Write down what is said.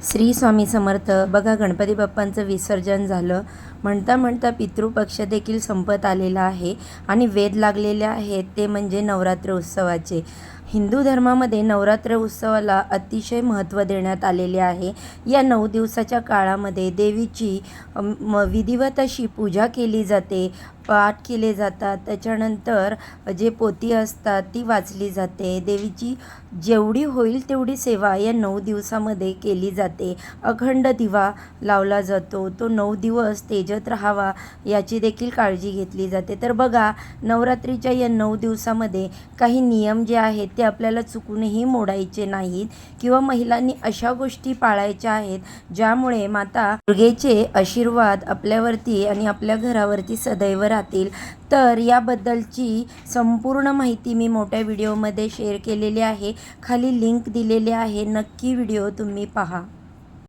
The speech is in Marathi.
श्री स्वामी समर्थ. बघा, गणपती बाप्पांचं विसर्जन झालं. म्हणता म्हणता पितृपक्ष देखील संपत आलेला आहे आणि वेध लागलेले आहेत ते म्हणजे नवरात्र उत्सवाचे. हिंदू धर्मामध्ये नवरात्र उत्सवाला अतिशय महत्त्व देण्यात आलेले आहे. या 9 दिवसाच्या काळामध्ये देवीची विधिवत अशी पूजा केली जाते, पाठ केले जातात. त्याच्यानंतर जे पोथी असतात ती वाचली जाते. देवीची जेवढी होईल तेवढी सेवा या 9 दिवसामध्ये केली जाते. अखंड दिवा लावला जातो. तो 9 दिवस तेजत राहावा याची देखील काळजी घेतली जाते. तर बघा, नवरात्रीच्या या 9 दिवसामध्ये काही नियम जे आहेत ते आपल्याला चुकूनही मोडायचे नाहीत किंवा महिलांनी अशा गोष्टी पाळायच्या आहेत ज्यामुळे माता दुर्गेचे आशीर्वाद आपल्यावरती आणि आपल्या घरावरती सदैव राहतील. तर याबद्दलची संपूर्ण माहिती मी मोठ्या व्हिडिओमध्ये शेअर केलेली आहे. खाली लिंक दिलेली आहे. नक्की व्हिडिओ तुम्ही पहा.